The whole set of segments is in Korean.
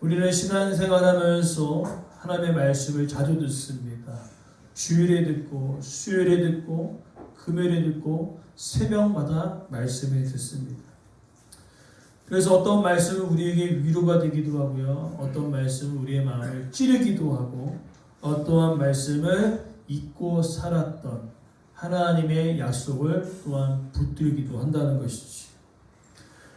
우리는 신앙생활하면서 하나님의 말씀을 자주 듣습니다. 주일에 듣고 수요일에 듣고 금요일에 듣고 새벽마다 말씀을 듣습니다. 그래서 어떤 말씀은 우리에게 위로가 되기도 하고요. 어떤 말씀은 우리의 마음을 찌르기도 하고 어떠한 말씀을 잊고 살았던 하나님의 약속을 또한 붙들기도 한다는 것이지.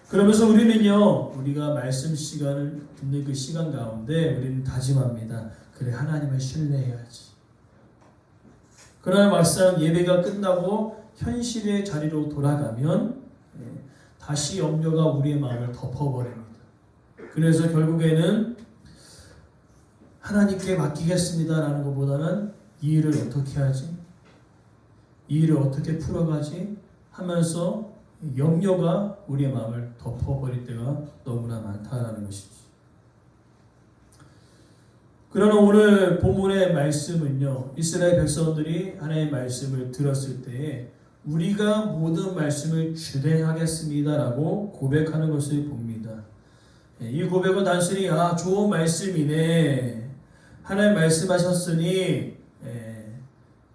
그러면서 우리는요, 우리가 말씀 시간을 듣는 그 시간 가운데 우리는 다짐합니다. 그래, 하나님을 신뢰해야지. 그러나 막상 예배가 끝나고 현실의 자리로 돌아가면 다시 염려가 우리의 마음을 덮어버립니다. 그래서 결국에는 하나님께 맡기겠습니다라는 것보다는 이 일을 어떻게 하지? 이 일을 어떻게 풀어가지? 하면서 염려가 우리의 마음을 덮어버릴 때가 너무나 많다라는 것이지. 그러나 오늘 본문의 말씀은요, 이스라엘 백성들이 하나님의 말씀을 들었을 때에 우리가 모든 말씀을 준행하겠습니다라고 고백하는 것을 봅니다. 이 고백은 단순히 좋은 말씀이네, 하나님 말씀하셨으니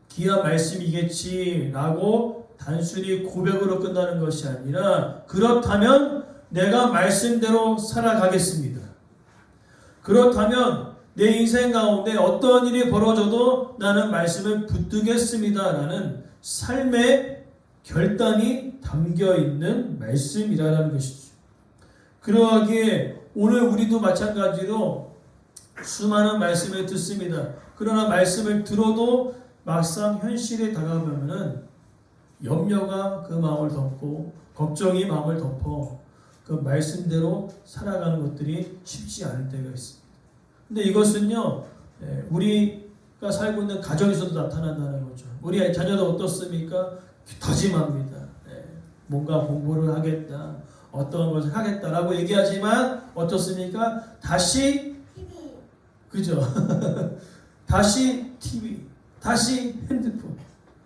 귀한 말씀이겠지라고 단순히 고백으로 끝나는 것이 아니라, 그렇다면 내가 말씀대로 살아가겠습니다. 그렇다면 내 인생 가운데 어떤 일이 벌어져도 나는 말씀을 붙들겠습니다라는 삶의 결단이 담겨있는 말씀이라는 것이죠. 그러하기에 오늘 우리도 마찬가지로 수많은 말씀을 듣습니다. 그러나 말씀을 들어도 막상 현실에 다가가면은 염려가 그 마음을 덮고 걱정이 마음을 덮어 그 말씀대로 살아가는 것들이 쉽지 않을 때가 있습니다. 근데 이것은요, 우리가 살고 있는 가정에서도 나타난다는 거죠. 우리 자녀도 어떻습니까? 다짐합니다. 뭔가 공부를 하겠다, 어떠한 것을 하겠다라고 얘기하지만 어떻습니까? 다시 그죠? 다시 TV, 다시 핸드폰,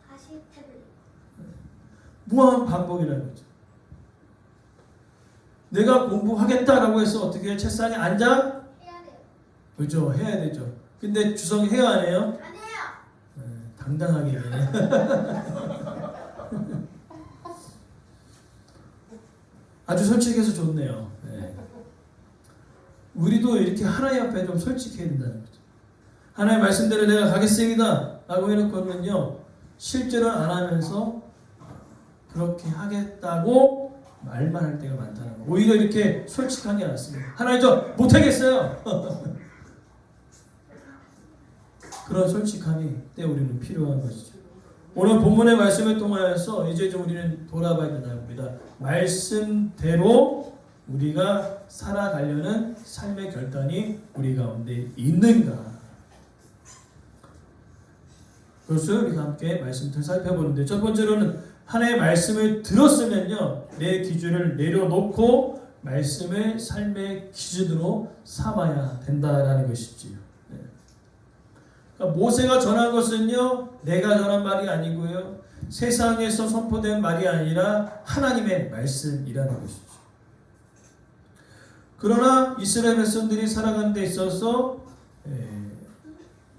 다시 태블릿. 무한 반복이라는 거죠. 내가 공부하겠다라고 해서 어떻게 책상에 앉아? 해야 돼요. 그죠? 해야 되죠. 근데 주성이 해야 안 해요? 안 해요. 당당하게 얘기해. 아주 솔직해서 좋네요. 우리도 이렇게 하나님 앞에 좀 솔직해야 된다는 거죠. 하나님 말씀대로 내가 가겠습니다 라고 해놓고는요, 실제로 안 하면서 그렇게 하겠다고 말만 할 때가 많다는 거예요. 오히려 이렇게 솔직한 게 낫습니다. 하나님 저 못하겠어요. 그런 솔직함이 때 우리는 필요한 것이죠. 오늘 본문의 말씀을 통하여서 이제 좀 우리는 돌아봐야 된다고 봅니다. 말씀대로 우리가 살아가려는 삶의 결단이 우리 가운데 있는가? 그것을 우리가 함께 말씀을 살펴보는데, 첫 번째로는 하나님의 말씀을 들었으면요, 내 기준을 내려놓고 말씀을 삶의 기준으로 삼아야 된다라는 것이지요. 그러니까 모세가 전한 것은요, 내가 전한 말이 아니고요, 세상에서 선포된 말이 아니라 하나님의 말씀이라는 것이죠. 그러나 이스라엘 백성들이 살아가는 데 있어서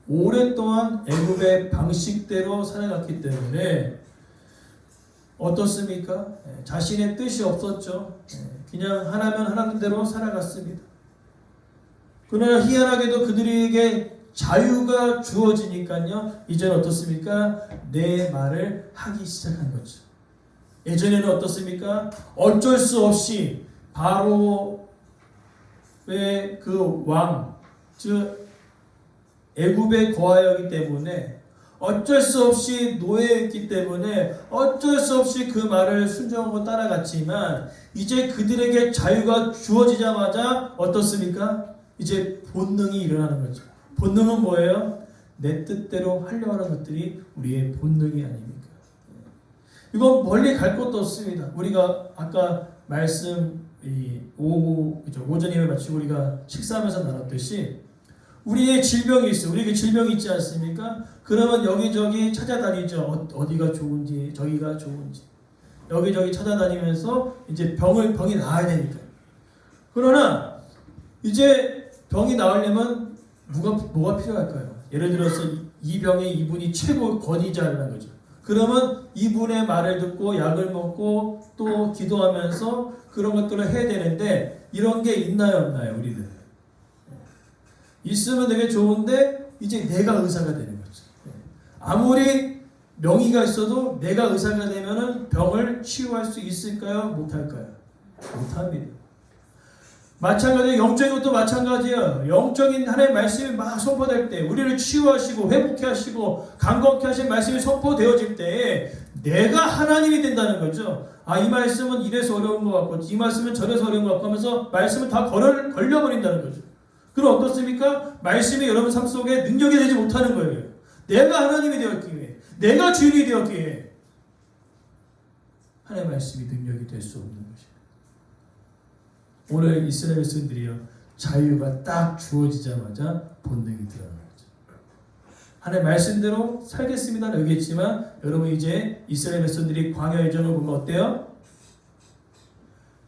오랫동안 애굽의 방식대로 살아갔기 때문에 어떻습니까? 자신의 뜻이 없었죠. 그냥 하나면 하나는 대로 살아갔습니다. 그러나 희한하게도 그들에게 자유가 주어지니까요, 이제는 어떻습니까? 내 말을 하기 시작한 거죠. 예전에는 어떻습니까? 어쩔 수 없이 바로의 그 왕, 즉 애굽에 거하였기 때문에, 어쩔 수 없이 노예였기 때문에 어쩔 수 없이 그 말을 순종하고 따라갔지만, 이제 그들에게 자유가 주어지자마자 어떻습니까? 이제 본능이 일어나는 거죠. 본능은 뭐예요? 내 뜻대로 하려고 하는 것들이 우리의 본능이 아닙니까? 이건 멀리 갈 것도 없습니다. 우리가 아까 말씀 오전 예배 마치고 우리가 식사하면서 나눴듯이, 우리의 질병이 있어요. 우리에게 질병이 있지 않습니까? 그러면 여기저기 찾아다니죠. 어디가 좋은지, 저기가 좋은지. 여기저기 찾아다니면서 이제 병이 나아야 되니까. 그러나 이제 병이 나으려면 뭐가 필요할까요? 예를 들어서 이 병에 이분이 최고 권위자라는 거죠. 그러면 이분의 말을 듣고 약을 먹고 또 기도하면서 그런 것들을 해야 되는데 이런 게 있나요, 없나요, 우리들? 있으면 되게 좋은데 이제 내가 의사가 되는 거죠. 아무리 명의가 있어도 내가 의사가 되면은 병을 치유할 수 있을까요? 못할까요? 못합니다. 마찬가지로 영적인 것도 마찬가지예요. 영적인 하나님의 말씀이 막 선포될 때 우리를 치유하시고 회복케 하시고 강건케 하신 말씀이 선포되어질 때 내가 하나님이 된다는 거죠. 이 말씀은 이래서 어려운 것 같고 이 말씀은 저래서 어려운 것 같고 하면서 말씀을 다 걸려버린다는 거죠. 그럼 어떻습니까? 말씀이 여러분 삶 속에 능력이 되지 못하는 거예요. 내가 하나님이 되었기에 내가 주인이 되었기에 하나님의 말씀이 능력이 될 수 없는 것이에요. 오늘 이스라엘 백성들이요 자유가 딱 주어지자마자 본능이 드러나는 거죠. 하나님 말씀대로 살겠습니다는 얘기했지만 여러분 이제 이스라엘 백성들이 광야 여정을 보면 어때요?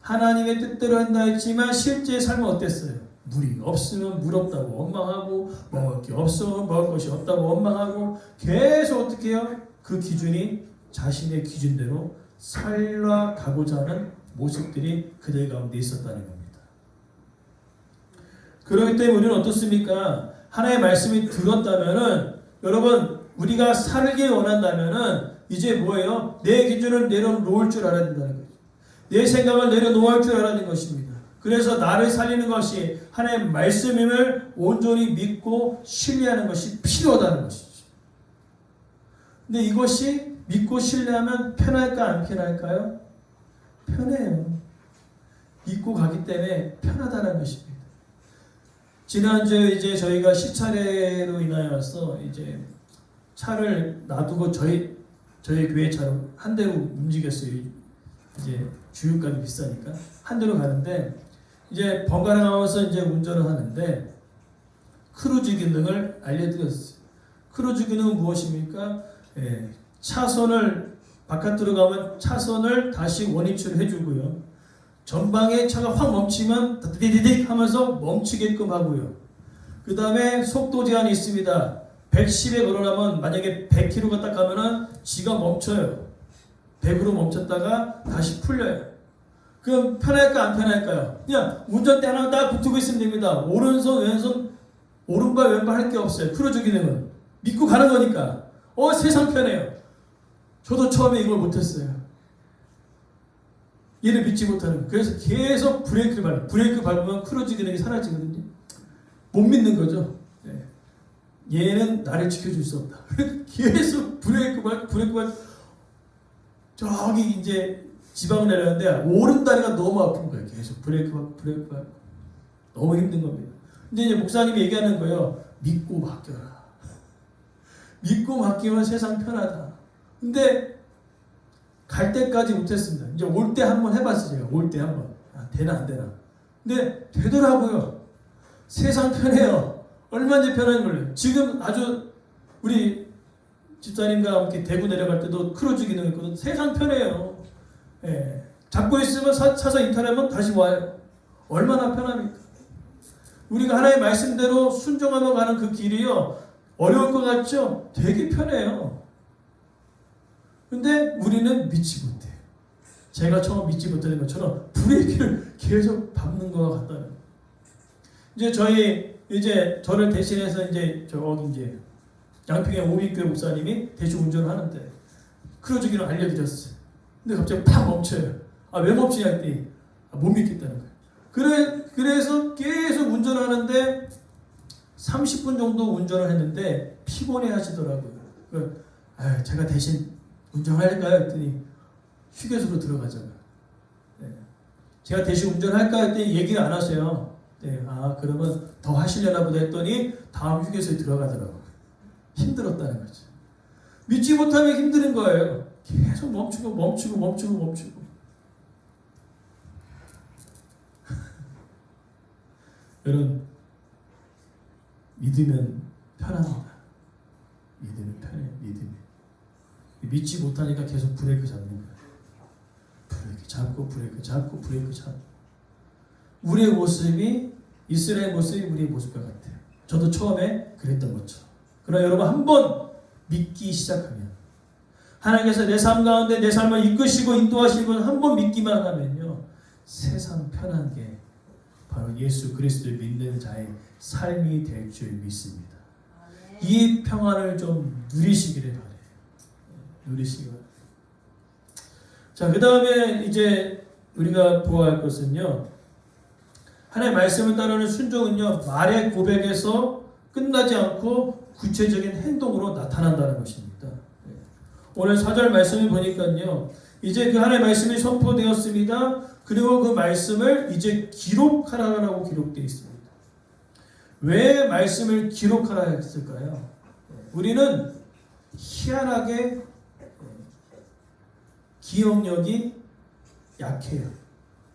하나님의 뜻대로 한다 했지만 실제 삶은 어땠어요? 물이 없으면 물 없다고 원망하고 먹을 게 없으면 먹을 것이 없다고 원망하고 계속 어떻게 해요? 그 기준이 자신의 기준대로 살아가고자 하는 모습들이 그들 가운데 있었다는 겁니다. 그렇기 때문에 우리는 어떻습니까? 하나의 말씀이 들었다면은 여러분 우리가 살길 원한다면은 이제 뭐예요? 내 기준을 내려놓을 줄 알아야 된다는 거죠. 내 생각을 내려놓을 줄 알아야 되는 것입니다. 그래서 나를 살리는 것이 하나님의 말씀임을 온전히 믿고 신뢰하는 것이 필요하다는 것이죠. 근데 이것이 믿고 신뢰하면 편할까 안 편할까요? 편해요. 믿고 가기 때문에 편하다는 것입니다. 지난주에 이제 저희가 시차례로 인하여서 이제 차를 놔두고 저희 교회 차로 한 대로 움직였어요. 이제 주유값이 비싸니까 한 대로 가는데 이제 번갈아 가면서 이제 운전을 하는데 크루즈 기능을 알려드렸어요. 크루즈 기능은 무엇입니까? 차선을 바깥으로 가면 차선을 다시 원위치로 해주고요. 전방에 차가 확 멈추면 디디딕 하면서 멈추게끔 하고요. 그 다음에 속도 제한이 있습니다. 110에 걸어가면 만약에 100km가 딱 가면은 지가 멈춰요. 100으로 멈췄다가 다시 풀려요. 그럼 편할까 안 편할까요? 그냥 운전대 하나 딱 붙고 있으면 됩니다. 오른손 왼손 오른발 왼발 할 게 없어요. 크루즈 기능은 믿고 가는 거니까 세상 편해요. 저도 처음에 이걸 못했어요. 얘를 믿지 못하는 거예요. 그래서 계속 브레이크 밟으면 크루즈 기능이 사라지거든요. 못 믿는 거죠. 얘는 나를 지켜줄 수 없다. 계속 브레이크 밟고 저기 이제 지방 내렸는데 오른다리가 너무 아픈 거예요. 계속 브레이크 밟고 너무 힘든 겁니다. 근데 이제 목사님이 얘기하는 거예요. 믿고 맡겨라. 믿고 맡기면 세상 편하다. 근데 갈 때까지 못했습니다. 이제 올 때 한번 해봤어요. 올 때 한번. 되나 안 되나. 근데 되더라고요. 세상 편해요. 얼마나 편한 걸요. 지금 아주 우리 집사님과 함께 대구 내려갈 때도 크루즈 기능 있거든. 세상 편해요. 잡고 있으면 차선 이탈하면 다시 와요. 얼마나 편합니까? 우리가 하나님의 말씀대로 순종하며 가는 그 길이요. 어려울 것 같죠? 되게 편해요. 근데 우리는 믿지 못해요. 제가 처음 믿지 못하는 것처럼 브레이크를 계속 밟는 것 같다는. 이제 저를 대신해서 이제 양평의 오민교회 목사님이 대신 운전을 하는데 크루즈 기능 알려드렸어요. 근데 갑자기 팍 멈춰요. 왜 멈추냐 했더니 못 믿겠다는 거예요. 그래서 계속 운전을 하는데 30분 정도 운전을 했는데 피곤해 하시더라고요. 제가 대신 운전할까요? 했더니 휴게소로 들어가잖아요. 제가 대신 운전할까요? 했더니 얘기를 안 하세요. 그러면 더 하시려나 보다 했더니 다음 휴게소에 들어가더라고요. 힘들었다는 거죠. 믿지 못하면 힘든 거예요. 계속 멈추고 여러분 믿으면 편합니다. 믿으면 편해요. 믿지 못하니까 계속 브레이크 잡는 거예요. 브레이크 잡고 우리의 모습이 이스라엘 모습이 우리의 모습과 같아요. 저도 처음에 그랬던 것처럼. 그러나 여러분 한번 믿기 시작하면 하나님께서 내 삶 가운데 내 삶을 이끄시고 인도하시고 한번 믿기만 하면요. 세상 편한 게 바로 예수 그리스도를 믿는 자의 삶이 될 줄 믿습니다. 이 평안을 좀 누리시기를 바래요. 누리시기 바랍니다. 자, 그 다음에 이제 우리가 보아할 것은요. 하나님의 말씀을 따르는 순종은요. 말의 고백에서 끝나지 않고 구체적인 행동으로 나타난다는 것입니다. 오늘 4절 말씀을 보니까요. 이제 그 하나님의 말씀이 선포되었습니다. 그리고 그 말씀을 이제 기록하라라고 기록되어 있습니다. 왜 말씀을 기록하라 했을까요? 우리는 희한하게 기억력이 약해요.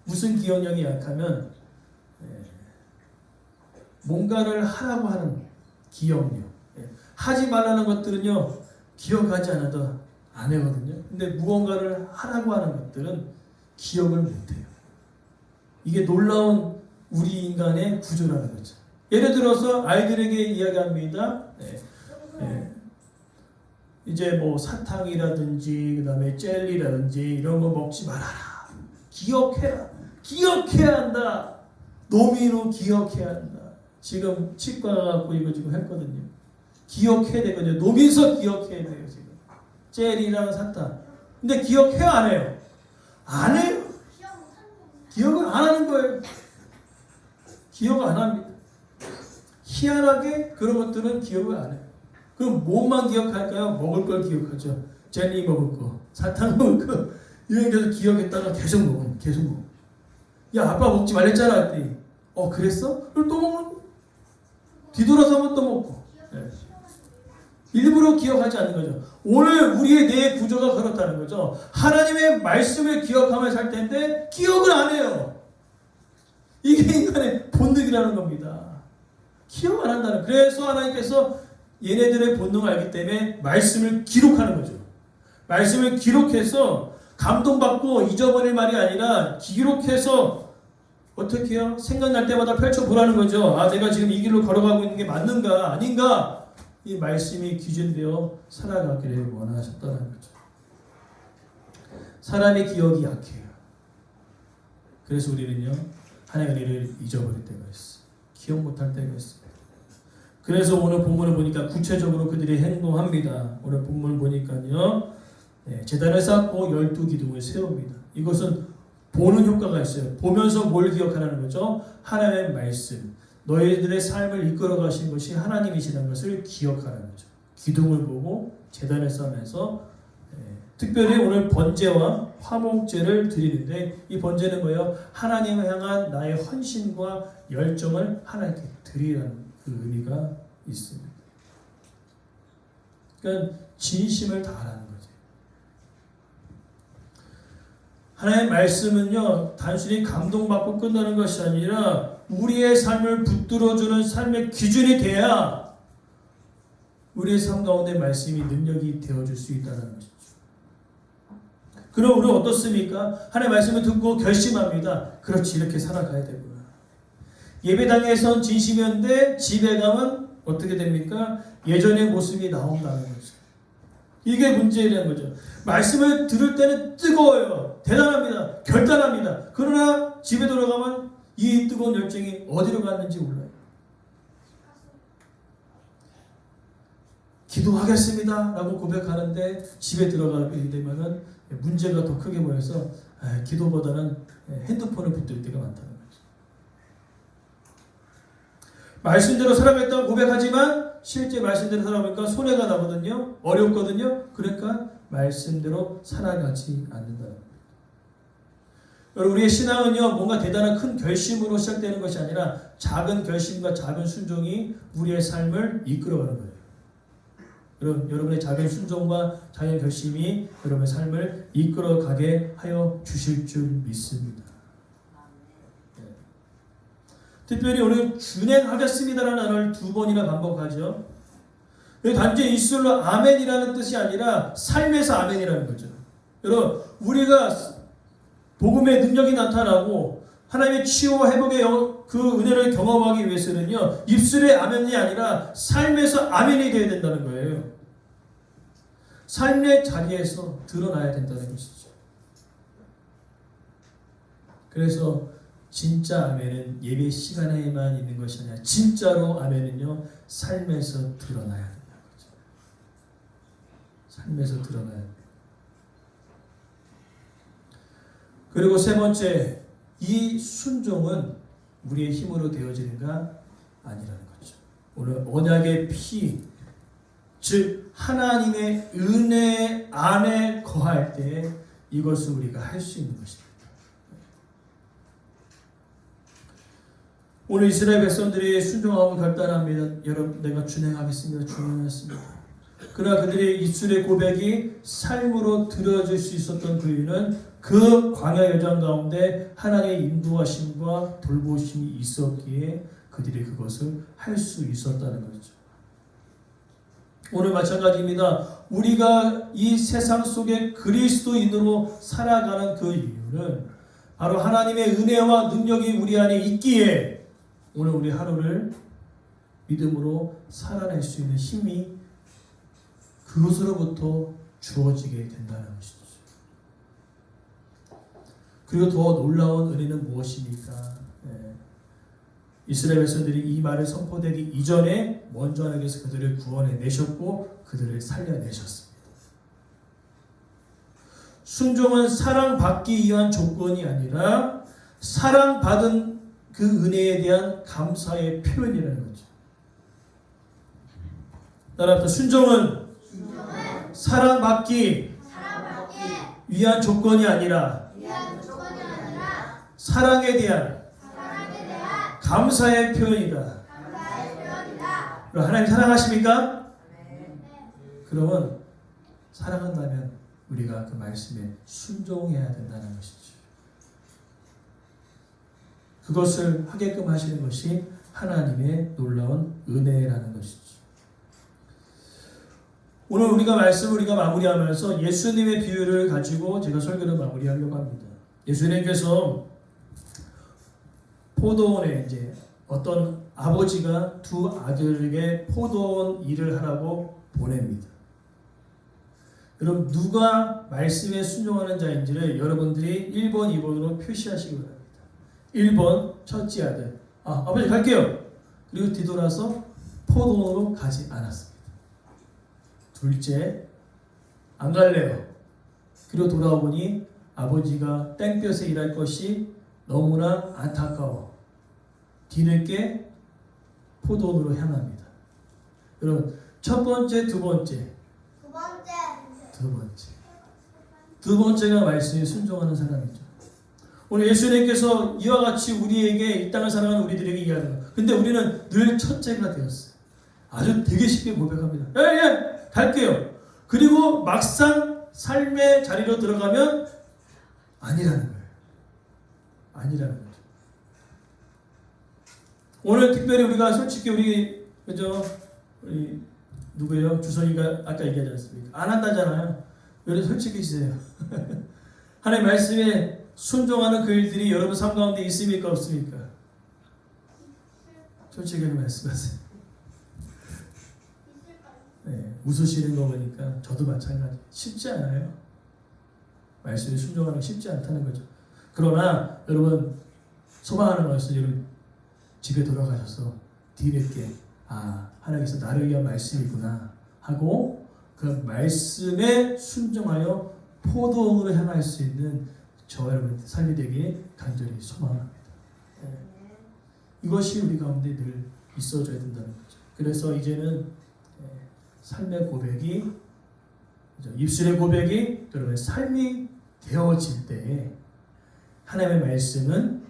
무슨 기억력이 약하면 뭔가를 하라고 하는 기억력. 하지 말라는 것들은요. 기억하지 않아도 안 하거든요. 근데 무언가를 하라고 하는 것들은 기억을 못해요. 이게 놀라운 우리 인간의 구조라는 거죠. 예를 들어서 아이들에게 이야기합니다. 이제 뭐 사탕이라든지 그다음에 젤리라든지 이런 거 먹지 말아라. 기억해라. 기억해야 한다. 노미노 기억해야 한다. 지금 치과 가고 이거 지금 했거든요. 기억해야 되거든요. 노면서 기억해야 돼요 지금. 젤이랑 사탕. 근데 기억해야 안 해요? 안 해요. 기억을 안 하는 거예요. 기억을 안 합니다. 희한하게 그런 것들은 기억을 안 해요. 그럼 뭐만 기억할까요? 먹을 걸 기억하죠. 젤리 먹을 거, 사탕 먹을 거 이런 데서 기억했다가 계속 먹어. 계속 먹어. 야 아빠 먹지 말랬잖아 했더니 그랬어? 그럼 또 먹는 뒤돌아서 한번 또 먹고. 네. 일부러 기억하지 않는 거죠. 오늘 우리의 뇌의 구조가 그렇다는 거죠. 하나님의 말씀을 기억하며 살 텐데 기억을 안 해요. 이게 인간의 본능이라는 겁니다. 기억 안 한다는. 그래서 하나님께서 얘네들의 본능을 알기 때문에 말씀을 기록하는 거죠. 말씀을 기록해서 감동받고 잊어버릴 말이 아니라 기록해서 어떻게 해요? 생각날 때마다 펼쳐보라는 거죠. 아, 내가 지금 이 길로 걸어가고 있는 게 맞는가 아닌가? 이 말씀이 기준되어 살아가기를 원하셨다는 거죠. 사람의 기억이 약해요. 그래서 우리는요. 하나님의 일을 잊어버릴 때가 있어요. 기억 못할 때가 있어요. 그래서 오늘 본문을 보니까 구체적으로 그들이 행동합니다. 오늘 본문을 보니까요. 제단을 쌓고 12기둥을 세웁니다. 이것은 보는 효과가 있어요. 보면서 뭘 기억하라는 거죠? 하나님의 말씀. 너희들의 삶을 이끌어 가신 것이 하나님이시라는 것을 기억하라는 거죠. 기둥을 보고 제단을 쌓으면서 특별히 오늘 번제와 화목제를 드리는데 이 번제는 뭐예요? 하나님을 향한 나의 헌신과 열정을 하나님께 드리라는 그 의미가 있습니다. 그러니까 진심을 다하라는 거죠. 하나님의 말씀은요 단순히 감동받고 끝나는 것이 아니라 우리의 삶을 붙들어주는 삶의 기준이 돼야 우리의 삶 가운데 말씀이 능력이 되어줄 수 있다는 것이죠. 그럼 우리는 어떻습니까? 하나님의 말씀을 듣고 결심합니다. 그렇지, 이렇게 살아가야 되구나. 예배당에선 진심이었는데 집에 가면 어떻게 됩니까? 예전의 모습이 나온다는 거죠. 이게 문제라는 거죠. 말씀을 들을 때는 뜨거워요. 대단합니다. 결단합니다. 그러나 집에 돌아가면 이 뜨거운 열정이 어디로 갔는지 몰라요. 기도하겠습니다 라고 고백하는데 집에 들어가게 되면 문제가 더 크게 보여서 기도보다는 핸드폰을 붙들 때가 많다는 거죠. 말씀대로 살아가겠다고 고백하지만 실제 말씀대로 살아가니까 손해가 나거든요. 어렵거든요. 그러니까 말씀대로 살아가지 않는다는 거예요. 여러분, 우리의 신앙은요 뭔가 대단한 큰 결심으로 시작되는 것이 아니라 작은 결심과 작은 순종이 우리의 삶을 이끌어가는 거예요. 여러분의 작은 순종과 작은 결심이 여러분의 삶을 이끌어가게 하여 주실 줄 믿습니다. 특별히 오늘 준행하겠습니다라는 단어를 2번이나 반복하죠. 단지 입술로 아멘이라는 뜻이 아니라 삶에서 아멘이라는 거죠. 여러분, 우리가 복음의 능력이 나타나고 하나님의 치유와 회복의 그 은혜를 경험하기 위해서는요, 입술의 아멘이 아니라 삶에서 아멘이 되어야 된다는 거예요. 삶의 자리에서 드러나야 된다는 것이죠. 그래서 진짜 아멘은 예배 시간에만 있는 것이 아니라 진짜로 아멘은요, 삶에서 드러나야 된다는 거죠. 삶에서 드러나야 됩니다. 그리고 세 번째, 이 순종은 우리의 힘으로 되어지는가 아니라는 거죠. 오늘 언약의 피, 즉 하나님의 은혜 안에 거할 때 이것을 우리가 할 수 있는 것입니다. 오늘 이스라엘 백성들이 순종하고 결단합니다. 여러분, 내가 준행하겠습니다. 준행했습니다. 그러나 그들의 입술의 고백이 삶으로 들어질 수 있었던 그 이유는 그 광야 여정 가운데 하나님의 인도하심과 돌보심이 있었기에 그들이 그것을 할 수 있었다는 거죠. 오늘 마찬가지입니다. 우리가 이 세상 속에 그리스도인으로 살아가는 그 이유는 바로 하나님의 은혜와 능력이 우리 안에 있기에 오늘 우리 하루를 믿음으로 살아낼 수 있는 힘이 그것으로부터 주어지게 된다는 것이죠. 그리고 더 놀라운 은혜는 무엇입니까? 이스라엘 백성들이 이 말을 선포되기 이전에 먼저 하나님께서 그들을 구원해 내셨고 그들을 살려내셨습니다. 순종은 사랑받기 위한 조건이 아니라 사랑받은 그 은혜에 대한 감사의 표현이라는 거죠. 따라서 순종은 사랑받기 위한 조건이 아니라 사랑에 대한 감사의 표현이다. 그럼 하나님 사랑하십니까? 그러면 사랑한다면 우리가 그 말씀에 순종해야 된다는 것이죠. 그것을 하게끔 하시는 것이 하나님의 놀라운 은혜라는 것이죠. 오늘 우리가 마무리하면서 예수님의 비유를 가지고 제가 설교를 마무리하려고 합니다. 예수님께서 포도원에 이제 어떤 아버지가 두 아들에게 포도원 일을 하라고 보냅니다. 여러분, 누가 말씀에 순종하는 자인지를 여러분들이 1번, 2번으로 표시하시기 바랍니다. 1번 첫째 아들, 아버지 갈게요. 그리고 뒤돌아서 포도원으로 가지 않았습니다. 둘째, 안 갈래요. 그리고 돌아와 보니 아버지가 땡볕에 일할 것이 너무나 안타까워 뒤늦게 포도원으로 향합니다. 여러분, 첫 번째, 두 번째. 두 번째가 말씀에 순종하는 사람이죠. 오늘 예수님께서 이와 같이 우리에게 이 땅을 살아가는 우리들에게 이야기하는 거예요. 근데 우리는 늘 첫째가 되었어요. 아주 되게 쉽게 고백합니다. 예, 갈게요. 그리고 막상 삶의 자리로 들어가면 아니라는 거예요. 아니라는 거죠. 오늘 특별히 우리가 솔직히 우리 누구예요? 주선이가 아까 얘기하지 않습니까? 안 한다잖아요. 여러분 솔직히시세요. 하나님 말씀에 순종하는 그 일들이 여러분 삶 가운데 있습니까? 없습니까? 솔직하게 말씀하세요. 네, 웃으시는 거 보니까 저도 마찬가지. 쉽지 않아요. 말씀에 순종하는 게 쉽지 않다는 거죠. 그러나 여러분 소망하는 것은 여러분 집에 돌아가셔서 뒤늦게 하나님께서 나를 위한 말씀이구나 하고 그 말씀에 순종하여 포도원으로 향할 수 있는 저와 여러분 삶이 되길 간절히 소망합니다. 네. 이것이 우리 가운데 늘 있어줘야 된다는 거죠. 그래서 이제는 삶의 고백이 입술의 고백이 여러분의 삶이 되어질 때 하나님의 말씀은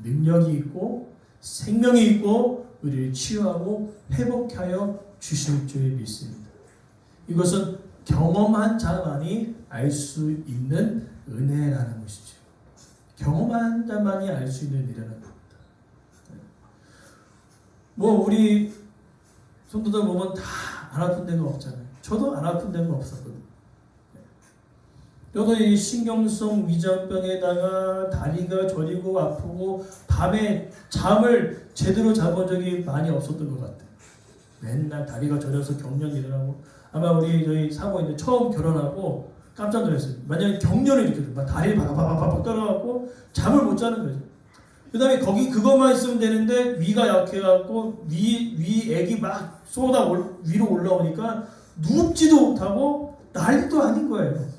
능력이 있고 생명이 있고 우리를 치유하고 회복하여 주실 줄 믿습니다. 이것은 경험한 자만이 알 수 있는 은혜라는 것이죠. 경험한 자만이 알 수 있는 은혜라는 겁니다. 우리 손도들 보면 다 안 아픈 데가 없잖아요. 저도 안 아픈 데가 없었거든요. 저도 이 신경성 위장병에다가 다리가 저리고 아프고 밤에 잠을 제대로 자본 적이 많이 없었던 것 같아요. 맨날 다리가 저려서 경련이 일어나고 아마 우리 저희 사모님들 처음 결혼하고 깜짝 놀랐어요. 만약에 경련을 일으켜서 막 다리를 바박바박 떨어갖고 잠을 못 자는 거죠. 그 다음에 거기 그것만 있으면 되는데 위가 약해갖고 위 액이 막 위로 올라오니까 눕지도 못하고 난리도 아닌 거예요.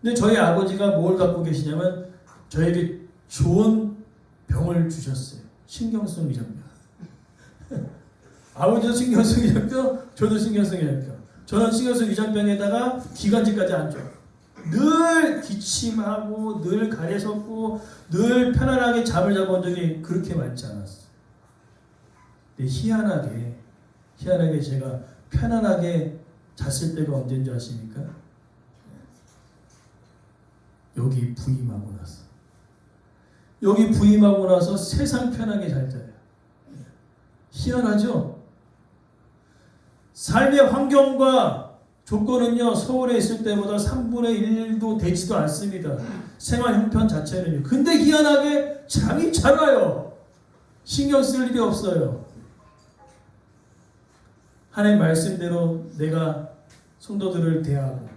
근데 저희 아버지가 뭘 갖고 계시냐면 저에게 좋은 병을 주셨어요. 신경성 위장병. 아버지도 신경성 위장병, 저도 신경성 위장병. 저는 신경성 위장병에다가 기관지까지 안 줘요. 늘 기침하고 늘 가래 섰고 늘 편안하게 잠을 자본 적이 그렇게 많지 않았어요. 근데 희한하게 제가 편안하게 잤을 때가 언제인 줄 아십니까? 여기 부임하고 나서. 여기 부임하고 나서 세상 편하게 잘 자요. 희한하죠? 삶의 환경과 조건은요, 서울에 있을 때보다 3분의 1도 되지도 않습니다. 생활 형편 자체는요. 근데 희한하게 잠이 잘 와요. 신경 쓸 일이 없어요. 하나님 말씀대로 내가 성도들을 대하고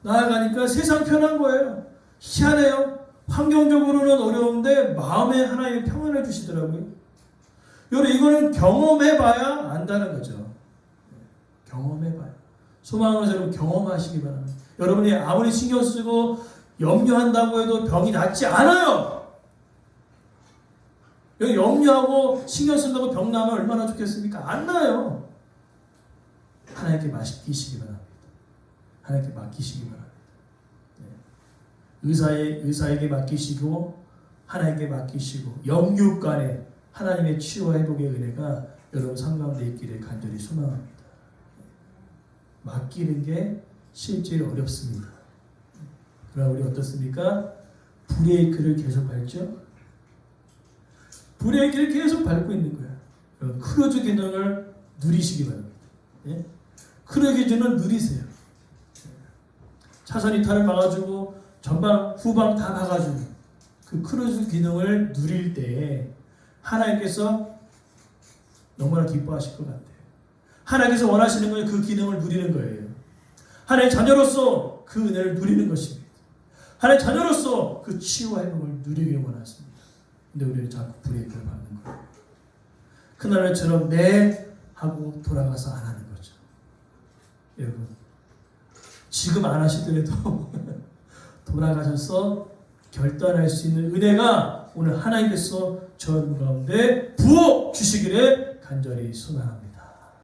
나아가니까 세상 편한 거예요. 희한해요. 환경적으로는 어려운데 마음에 하나님의 평안을 주시더라고요. 여러분 이거는 경험해봐야 안다는 거죠. 경험해봐요. 소망하는 여러분 경험하시기 바랍니다. 여러분이 아무리 신경 쓰고 염려한다고 해도 병이 낫지 않아요. 여기 염려하고 신경 쓴다고 병 나면 얼마나 좋겠습니까? 안 나요. 하나님께 맡기시기 바랍니다. 하나님께 맡기시기 바랍니다. 의사에게 맡기시고 하나님께 맡기시고 영육간에 하나님의 치유와 회복의 은혜가 여러분 삶 가운데 있기를 간절히 소망합니다. 맡기는 게 실제로 어렵습니다. 그러나 우리 어떻습니까? 브레이크를 계속 밟죠? 브레이크를 계속 밟고 있는 거예요. 크루즈 기능을 누리시기 바랍니다. 예? 크루즈 기능을 누리세요. 차선 이탈을 막아주고 전방, 후방 다 막아주는 그 크루즈 기능을 누릴 때 하나님께서 너무나 기뻐하실 것 같아요. 하나님께서 원하시는 건 그 기능을 누리는 거예요. 하나님의 자녀로서 그 은혜를 누리는 것입니다. 하나님의 자녀로서 그 치유와 회복을 누리길 원하십니다. 근데 우리는 자꾸 브레이크를 밟는 거예요. 그날처럼 네 하고 돌아가서 안 하는 거죠. 여러분 지금 안 하시더라도 돌아가셔서 결단할 수 있는 은혜가 오늘 하나님께서 저 가운데 부어 주시기를 간절히 소망합니다.